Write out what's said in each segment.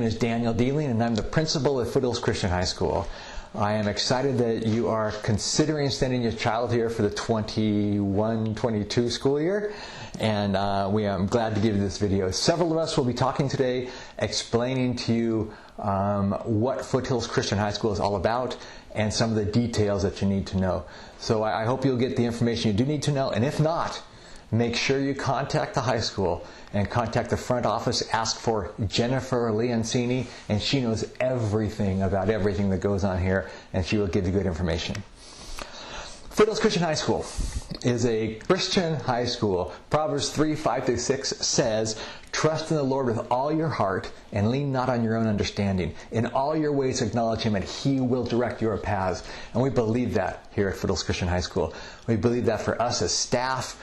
is Daniel Dealing, and I'm the principal at Foothills Christian High School. I am excited that you are considering sending your child here for the 21-22 school year, and I'm glad to give you this video. Several of us will be talking today, explaining to you what Foothills Christian High School is all about and some of the details that you need to know. So I hope you'll get the information you do need to know, and if not, make sure you contact the high school and contact the front office. Ask for Jennifer Leoncini, and she knows everything about everything that goes on here, and she will give you good information. Foothills Christian High School is a Christian high school. Proverbs 3:5-6 says, "Trust in the Lord with all your heart and lean not on your own understanding. In all your ways acknowledge Him, and He will direct your paths." And we believe that here at Foothills Christian High School. We believe that for us as staff,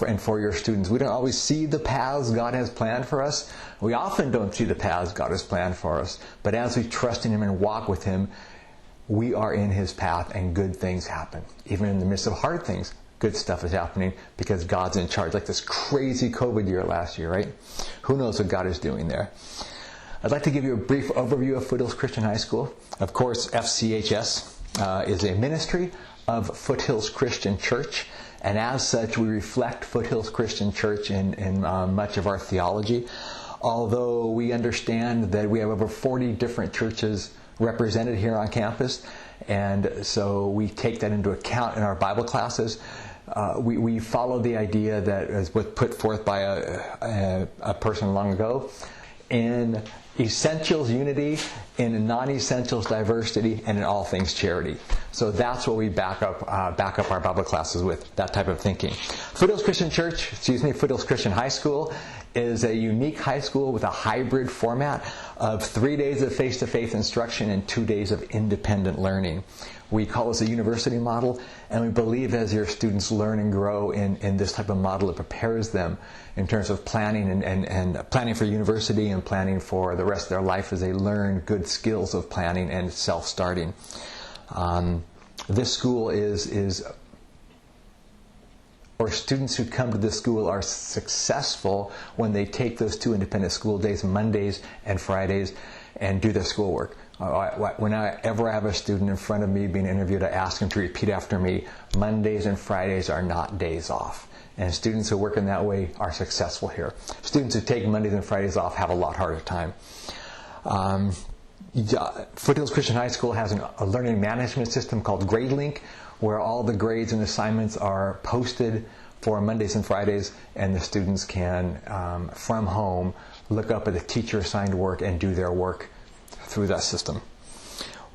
and for your students. We don't always see the paths God has planned for us. We often don't see the paths God has planned for us. But as we trust in Him and walk with Him, we are in His path and good things happen. Even in the midst of hard things, good stuff is happening because God's in charge. Like this crazy COVID year last year, right? Who knows what God is doing there? I'd like to give you a brief overview of Foothills Christian High School. Of course, FCHS is a ministry of Foothills Christian Church. And as such, we reflect Foothills Christian Church in much of our theology. Although we understand that we have over 40 different churches represented here on campus, and so we take that into account in our Bible classes. We follow the idea that was put forth by a person long ago. In essentials, unity; in non-essentials, diversity; and in all things, charity. So that's what we back up our Bible classes with, that type of thinking. Foothills Christian Foothills Christian High School is a unique high school with a hybrid format of 3 days of face-to-face instruction and 2 days of independent learning. We call this a university model, and we believe as your students learn and grow in this type of model, it prepares them in terms of planning and planning for university and planning for the rest of their life as they learn good skills of planning and self-starting. This school or students who come to this school are successful when they take those 2 independent school days, Mondays and Fridays, and do their schoolwork. Whenever I have a student in front of me being interviewed, I ask them to repeat after me, Mondays and Fridays are not days off. And students who work in that way are successful here. Students who take Mondays and Fridays off have a lot harder time. Foothills Christian High School has a learning management system called GradeLink, where all the grades and assignments are posted for Mondays and Fridays, and the students can, from home, look up at the teacher-assigned work and do their work through that system.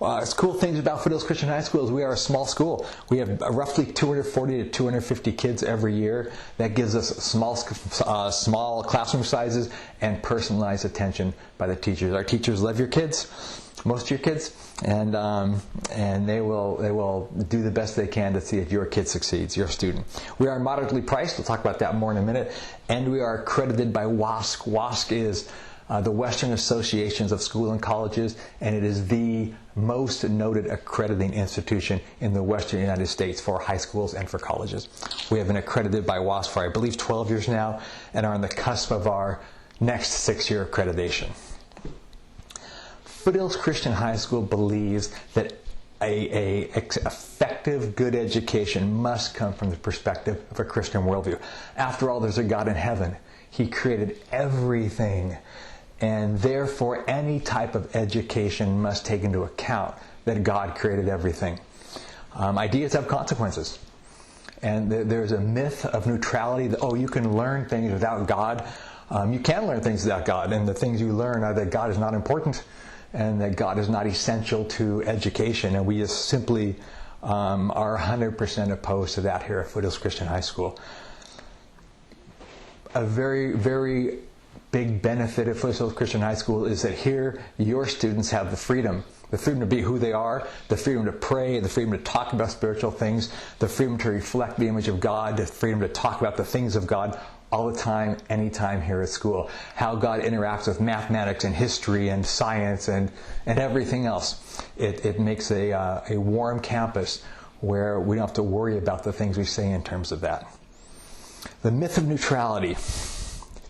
It's cool things about Foothills Christian High School is we are a small school. We have roughly 240 to 250 kids every year. That gives us small classroom sizes and personalized attention by the teachers. Our teachers love your kids, most of your kids, and they will do the best they can to see if your kid succeeds, your student. We are moderately priced. We'll talk about that more in a minute. And we are accredited by WASC. WASC is the Western Associations of Schools and Colleges, and it is the most noted accrediting institution in the Western United States for high schools and for colleges. We have been accredited by WASC for, I believe, 12 years now, and are on the cusp of our next 6-year accreditation. Foothills Christian High School believes that a effective, good education must come from the perspective of a Christian worldview. After all, there's a God in heaven. He created everything. And therefore, any type of education must take into account that God created everything. Ideas have consequences. And there's a myth of neutrality that, you can learn things without God. You can learn things without God, and the things you learn are that God is not important and that God is not essential to education. And we just simply are 100% opposed to that here at Foothills Christian High School. A very, very big benefit of Foothills Christian High School is that here your students have the freedom to be who they are, the freedom to pray, the freedom to talk about spiritual things, the freedom to reflect the image of God, the freedom to talk about the things of God all the time, anytime here at school. How God interacts with mathematics and history and science and everything else. It makes a warm campus where we don't have to worry about the things we say in terms of that. The myth of neutrality.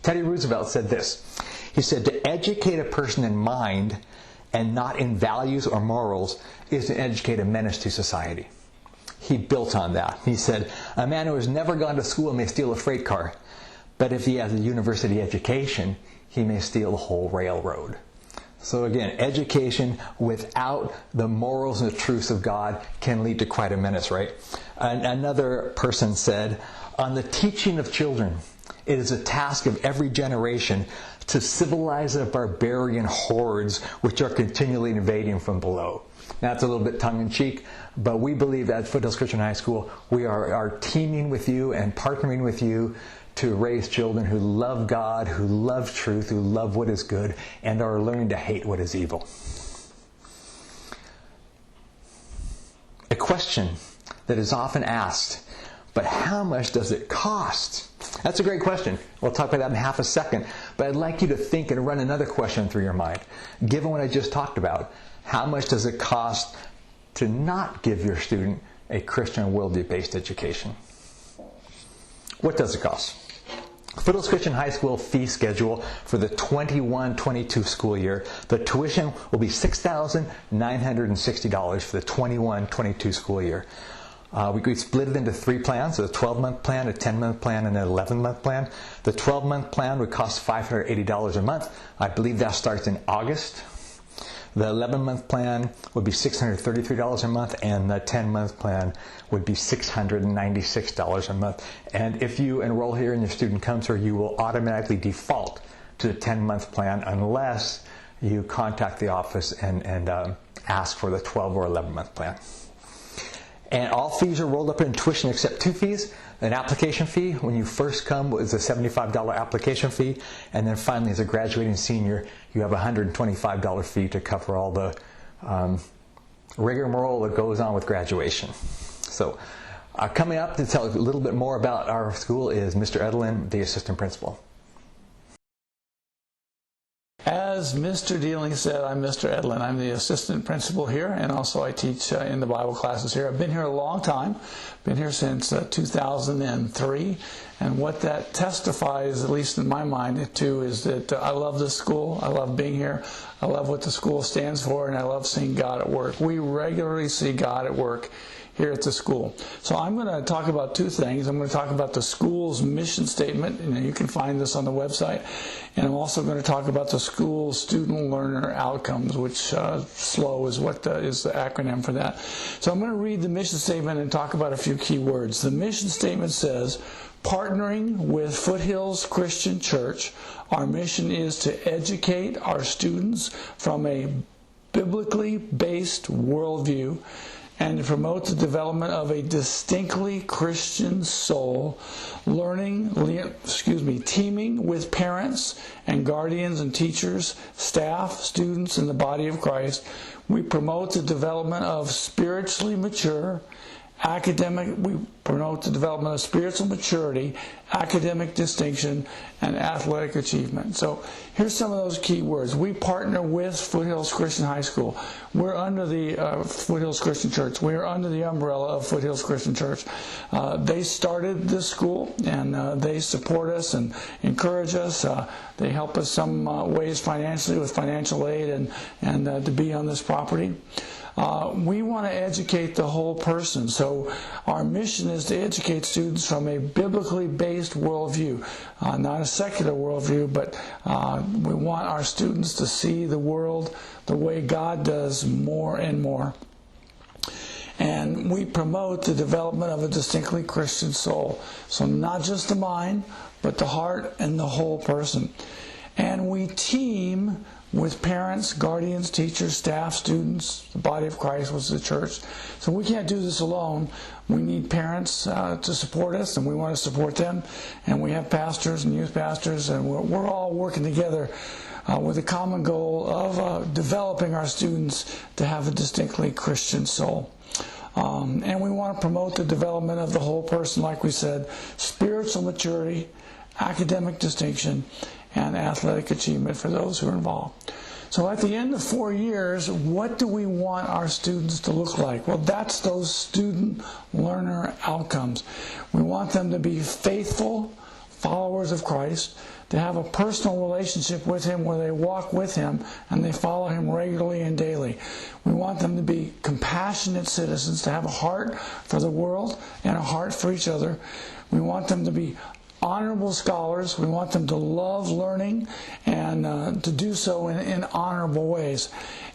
Teddy Roosevelt said this. He said, to educate a person in mind and not in values or morals is to educate a menace to society. He built on that. He said, a man who has never gone to school may steal a freight car, but if he has a university education, he may steal the whole railroad. So again, education without the morals and the truths of God can lead to quite a menace, right? Another person said, on the teaching of children, it is a task of every generation to civilize the barbarian hordes which are continually invading from below. Now, that's a little bit tongue-in-cheek, but we believe at Foothills Christian High School, we are teaming with you and partnering with you to raise children who love God, who love truth, who love what is good, and are learning to hate what is evil. A question that is often asked, but how much does it cost? That's a great question. We'll talk about that in half a second, but I'd like you to think and run another question through your mind. Given what I just talked about, how much does it cost to not give your student a Christian worldview-based education? What does it cost? Foothills Christian High School fee schedule for the 21-22 school year. The tuition will be $6,960 for the 21-22 school year. We split it into 3 plans, a 12-month plan, a 10-month plan, and an 11-month plan. The 12-month plan would cost $580 a month. I believe that starts in August. The 11-month plan would be $633 a month, and the 10-month plan would be $696 a month. And if you enroll here and your student comes here, you will automatically default to the 10-month plan unless you contact the office and ask for the 12 or 11-month plan. And all fees are rolled up in tuition except 2 fees. An application fee when you first come is a $75 application fee, and then finally as a graduating senior you have a $125 fee to cover all the rigmarole that goes on with graduation. So coming up to tell a little bit more about our school is Mr. Edelin, the assistant principal. As Mr. Dealing said, I'm Mr. Edelin. I'm the assistant principal here, and also I teach in the Bible classes here. I've been here a long time, been here since 2003, and what that testifies, at least in my mind, to is that I love this school, I love being here, I love what the school stands for, and I love seeing God at work. We regularly see God at work here at the school. So I'm going to talk about 2 things. I'm going to talk about the school's mission statement, and you can find this on the website. And I'm also going to talk about the school's student learner outcomes, which SLOW is what is the acronym for that. So I'm going to read the mission statement and talk about a few key words. The mission statement says, partnering with Foothills Christian Church, our mission is to educate our students from a biblically based worldview and to promote the development of a distinctly Christian soul, teaming with parents and guardians and teachers, staff, students in the body of Christ. We promote the development of spiritually mature, we promote the development of spiritual maturity, academic distinction, and athletic achievement. So here's some of those key words. We partner with Foothills Christian High School. We're under the Foothills Christian Church. We are under the umbrella of Foothills Christian Church. They started this school, and they support us and encourage us. They help us some ways financially with financial aid and to be on this property. We want to educate the whole person, so our mission is to educate students from a biblically based worldview, not a secular worldview, but we want our students to see the world the way God does more and more. And we promote the development of a distinctly Christian soul, so not just the mind, but the heart and the whole person. And we team with parents, guardians, teachers, staff, students, the body of Christ, which is the church. So we can't do this alone. We need parents to support us, and we want to support them. And we have pastors and youth pastors, and we're all working together with a common goal of developing our students to have a distinctly Christian soul. And we want to promote the development of the whole person, like we said, spiritual maturity, academic distinction, and athletic achievement for those who are involved. So at the end of 4 years, what do we want our students to look like? Well, that's those student learner outcomes. We want them to be faithful, followers of Christ, to have a personal relationship with Him where they walk with Him and they follow Him regularly and daily. We want them to be compassionate citizens, to have a heart for the world and a heart for each other. We want them to be honorable scholars. We want them to love learning and to do so in honorable ways.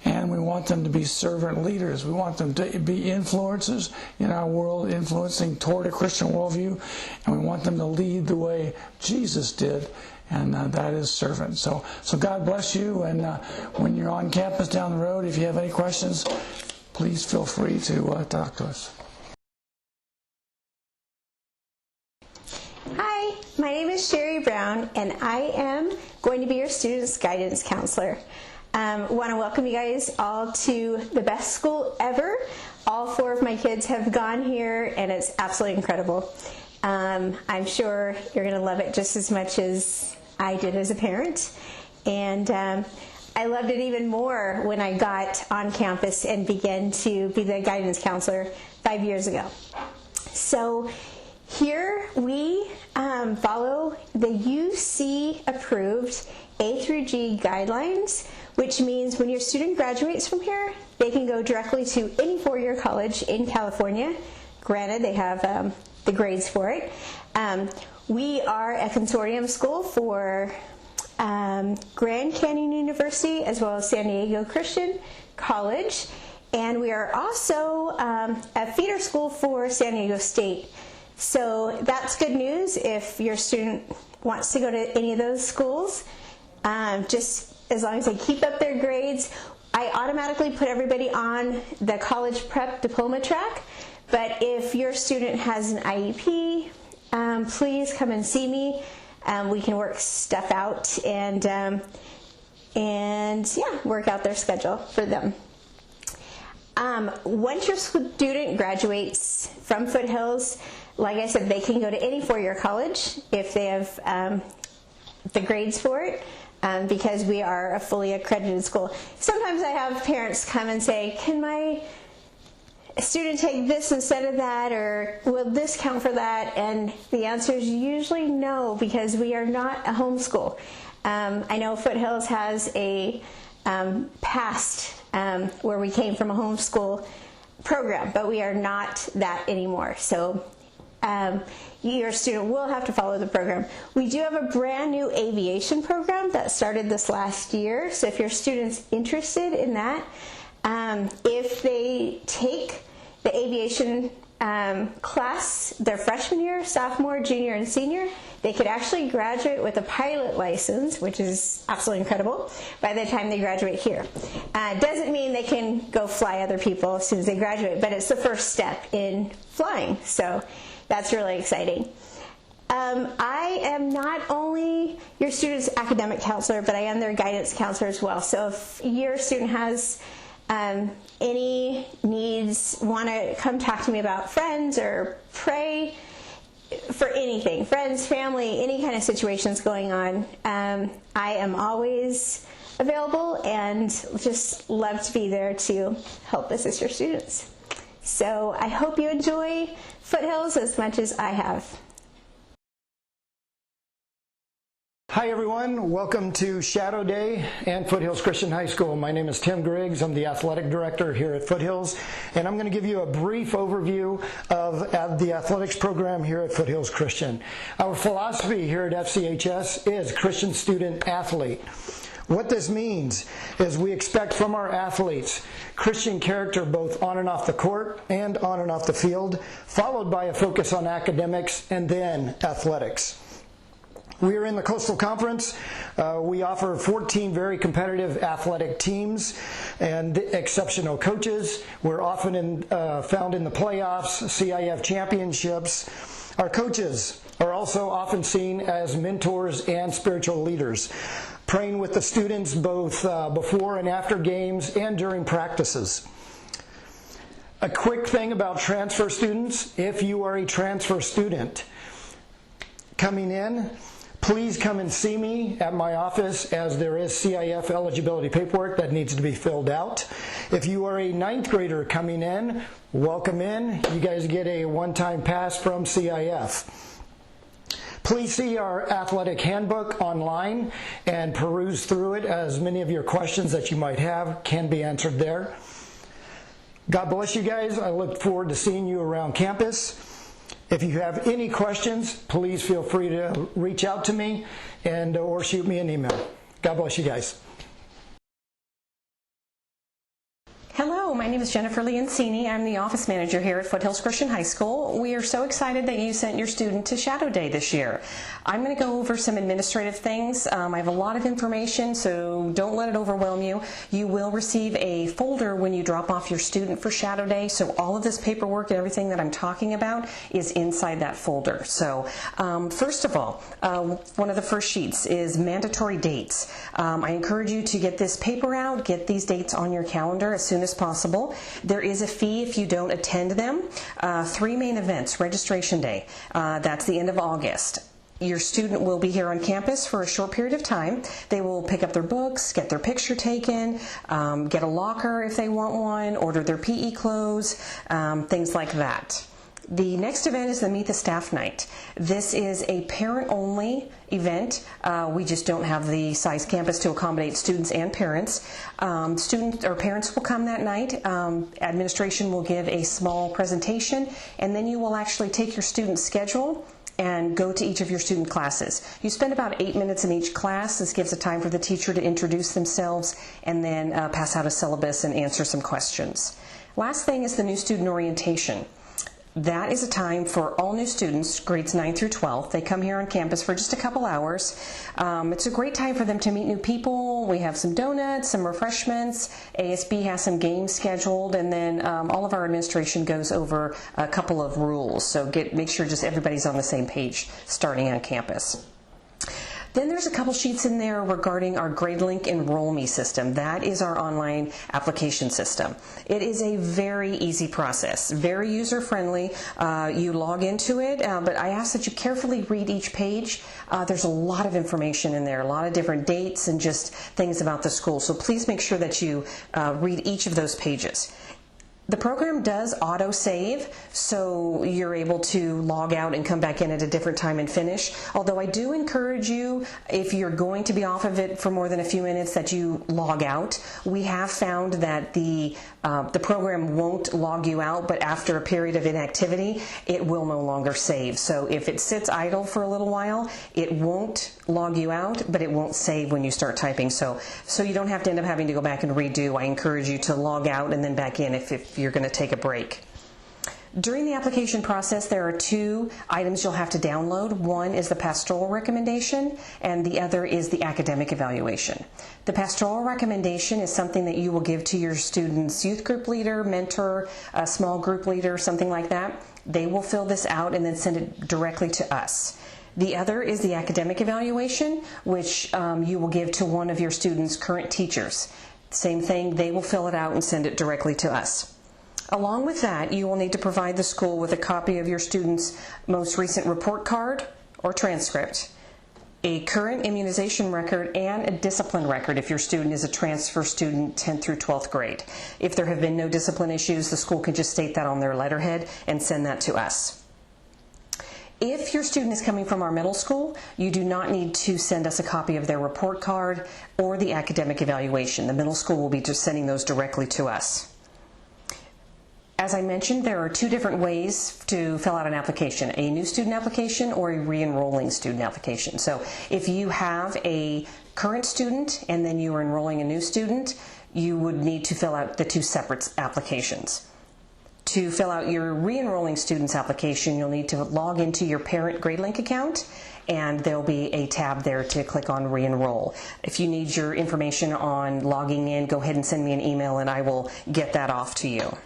And we want them to be servant leaders. We want them to be influencers in our world, influencing toward a Christian worldview. And we want them to lead the way Jesus did, and that is servant. So God bless you. And when you're on campus down the road, if you have any questions, please feel free to talk to us. Hi, my name is Sherry Brown, and I am going to be your student's guidance counselor. Want to welcome you guys all to the best school ever. All 4 of my kids have gone here, and it's absolutely incredible. I'm sure you're going to love it just as much as I did as a parent. And I loved it even more when I got on campus and began to be the guidance counselor 5 years ago. So here we follow the UC approved A through G guidelines, which means when your student graduates from here, they can go directly to any 4-year college in California. Granted, they have the grades for it. We are a consortium school for Grand Canyon University as well as San Diego Christian College, and we are also a feeder school for San Diego State. So that's good news if your student wants to go to any of those schools. Just as long as they keep up their grades. I automatically put everybody on the college prep diploma track, but if your student has an IEP, please come and see me. We can work stuff out and work out their schedule for them. Once your student graduates from Foothills, like I said, they can go to any 4-year college if they have the grades for it, because we are a fully accredited school. Sometimes I have parents come and say, can my student take this instead of that, or will this count for that? And the answer is usually no, because we are not a homeschool. I know Foothills has a past where we came from a homeschool program, but we are not that anymore. So your student will have to follow the program. We do have a brand new aviation program that started this last year, so if your student's interested in that, if they take the aviation class their freshman year, sophomore, junior, and senior, they could actually graduate with a pilot license, which is absolutely incredible, by the time they graduate here. Doesn't mean they can go fly other people as soon as they graduate, but it's the first step in flying, so that's really exciting. I am not only your student's academic counselor, but I am their guidance counselor as well. So if your student has any needs, want to come talk to me about friends or pray for anything, friends, family, any kind of situations going on, I am always available and just love to be there to help assist your students. So I hope you enjoy Foothills as much as I have. Hi everyone, welcome to Shadowday and Foothills Christian High School. My name is Tim Griggs. I'm the athletic director here at Foothills, and I'm going to give you a brief overview of the athletics program here at Foothills Christian. Our philosophy here at FCHS is Christian Student Athlete. What this means is we expect from our athletes Christian character both on and off the court and on and off the field, followed by a focus on academics and then athletics. We are in the Coastal Conference. We offer 14 very competitive athletic teams and exceptional coaches. We're often found in the playoffs, CIF championships. Our coaches are also often seen as mentors and spiritual leaders, praying with the students both before and after games and during practices. A quick thing about transfer students: if you are a transfer student coming in, please come and see me at my office, as there is CIF eligibility paperwork that needs to be filled out. If you are a 9th grader coming in, welcome in. You guys get a one-time pass from CIF. Please see our athletic handbook online and peruse through it, as many of your questions that you might have can be answered there. God bless you guys. I look forward to seeing you around campus. If you have any questions, please feel free to reach out to me or shoot me an email. God bless you guys. Hello, my name is Jennifer Leoncini. I'm the office manager here at Foothills Christian High School. We are so excited that you sent your student to Shadowday this year. I'm going to go over some administrative things. I have a lot of information, so don't let it overwhelm you. You will receive a folder when you drop off your student for Shadowday, so all of this paperwork and everything that I'm talking about is inside that folder. So first of all, one of the first sheets is mandatory dates. I encourage you to get this paper out, get these dates on your calendar as soon as possible. There is a fee if you don't attend them. 3 main events. Registration day, that's the end of August. Your student will be here on campus for a short period of time. They will pick up their books, get their picture taken, get a locker if they want one, order their PE clothes, things like that. The next event is the Meet the Staff Night. This is a parent-only event. We just don't have the size campus to accommodate students and parents. Students or parents will come that night. Administration will give a small presentation, and then you will actually take your student's schedule and go to each of your student classes. You spend about 8 minutes in each class. This gives a time for the teacher to introduce themselves and then pass out a syllabus and answer some questions. Last thing is the new student orientation. That is a time for all new students, grades 9 through 12. They come here on campus for just a couple hours. It's a great time for them to meet new people. We have some donuts, some refreshments. ASB has some games scheduled, and then all of our administration goes over a couple of rules. So make sure just everybody's on the same page starting on campus. Then there's a couple sheets in there regarding our GradeLink Enroll Me system. That is our online application system. It is a very easy process, very user-friendly. You log into it, but I ask that you carefully read each page. There's a lot of information in there, a lot of different dates and just things about the school. So please make sure that you read each of those pages. The program does auto-save, so you're able to log out and come back in at a different time and finish. Although I do encourage you, if you're going to be off of it for more than a few minutes, that you log out. We have found that the program won't log you out, but after a period of inactivity, it will no longer save. So if it sits idle for a little while, it won't log you out, but it won't save when you start typing. So you don't have to end up having to go back and redo. I encourage you to log out and then back in if you're going to take a break. During the application process, there are 2 items you'll have to download. One is the pastoral recommendation, and the other is the academic evaluation. The pastoral recommendation is something that you will give to your student's youth group leader, mentor, a small group leader, something like that. They will fill this out and then send it directly to us. The other is the academic evaluation, which you will give to one of your student's current teachers. Same thing, they will fill it out and send it directly to us. Along with that, you will need to provide the school with a copy of your student's most recent report card or transcript, a current immunization record, and a discipline record if your student is a transfer student 10th through 12th grade. If there have been no discipline issues, the school can just state that on their letterhead and send that to us. If your student is coming from our middle school, you do not need to send us a copy of their report card or the academic evaluation. The middle school will be just sending those directly to us. As I mentioned, there are 2 different ways to fill out an application, a new student application or a re-enrolling student application. So if you have a current student and then you are enrolling a new student, you would need to fill out the 2 separate applications. To fill out your re-enrolling student's application, you'll need to log into your parent GradeLink account, and there'll be a tab there to click on re-enroll. If you need your information on logging in, go ahead and send me an email and I will get that off to you.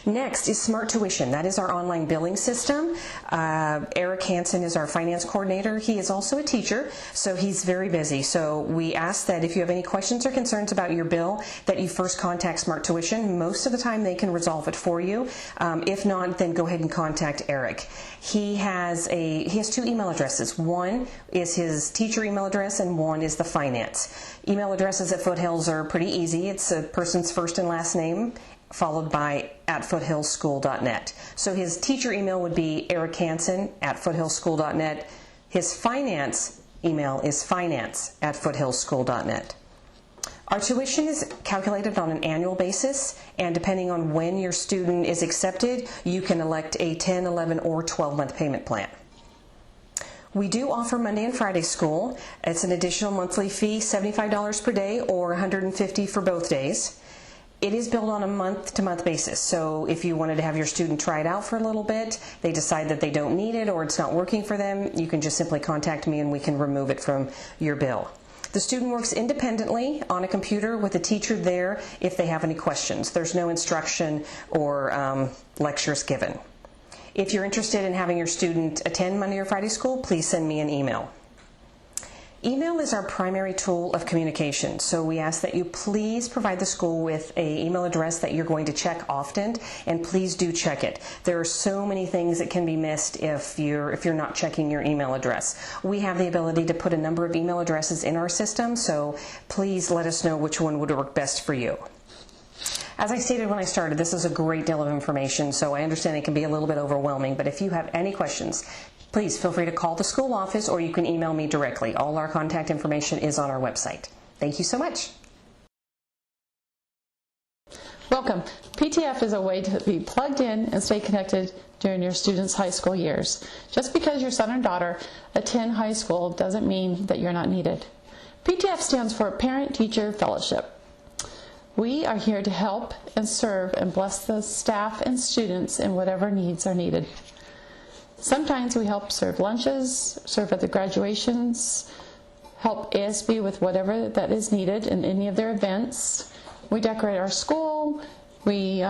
Next is Smart Tuition. That is our online billing system. Eric Hansen is our finance coordinator. He is also a teacher, so he's very busy. So we ask that if you have any questions or concerns about your bill, that you first contact Smart Tuition. Most of the time they can resolve it for you. If not, then go ahead and contact Eric. He has 2 email addresses. One is his teacher email address and one is the finance. Email addresses at Foothills are pretty easy. It's a person's first and last name followed by @foothillsschool.net. So his teacher email would be erichansen@foothillsschool.net. His finance email is finance@foothillsschool.net. Our tuition is calculated on an annual basis, and depending on when your student is accepted, you can elect a 10, 11, or 12-month payment plan. We do offer Monday and Friday school. It's an additional monthly fee, $75 per day or $150 for both days. It is billed on a month-to-month basis, so if you wanted to have your student try it out for a little bit, they decide that they don't need it or it's not working for them, you can just simply contact me and we can remove it from your bill. The student works independently on a computer with a teacher there if they have any questions. There's no instruction or lectures given. If you're interested in having your student attend Monday or Friday school, please send me an email. Email is our primary tool of communication, so we ask that you please provide the school with an email address that you're going to check often, and please do check it. There are so many things that can be missed if you're not checking your email address. We have the ability to put a number of email addresses in our system, so please let us know which one would work best for you. As I stated when I started, this is a great deal of information, so I understand it can be a little bit overwhelming, but if you have any questions, please feel free to call the school office or you can email me directly. All our contact information is on our website. Thank you so much. Welcome. PTF is a way to be plugged in and stay connected during your students' high school years. Just because your son or daughter attend high school doesn't mean that you're not needed. PTF stands for Parent Teacher Fellowship. We are here to help and serve and bless the staff and students in whatever needs are needed. Sometimes we help serve lunches, serve at the graduations, help ASB with whatever that is needed in any of their events. We decorate our school. We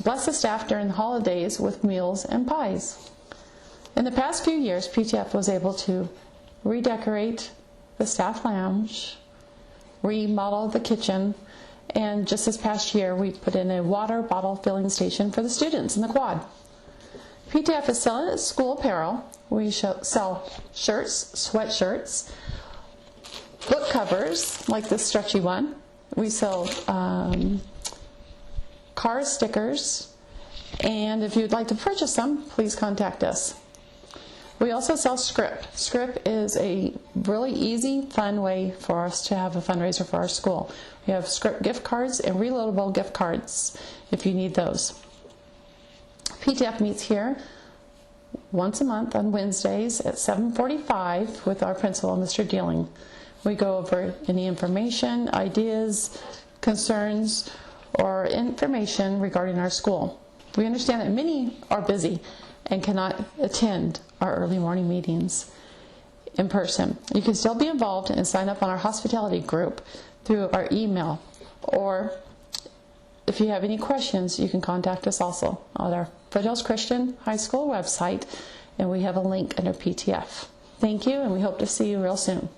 bless the staff during the holidays with meals and pies. In the past few years, PTF was able to redecorate the staff lounge, remodel the kitchen, and just this past year we put in a water bottle filling station for the students in the quad. PTF is selling school apparel. We sell shirts, sweatshirts, book covers like this stretchy one. We sell car stickers, and if you'd like to purchase them, please contact us. We also sell Script. Script is a really easy, fun way for us to have a fundraiser for our school. We have Script gift cards and reloadable gift cards if you need those. PTF meets here once a month on Wednesdays at 7:45 with our principal, Mr. Dealing. We go over any information, ideas, concerns, or information regarding our school. We understand that many are busy and cannot attend our early morning meetings in person. You can still be involved and sign up on our hospitality group through our email, or if you have any questions, you can contact us also on our Foothills Christian High School website, and we have a link under PTF. Thank you, and we hope to see you real soon.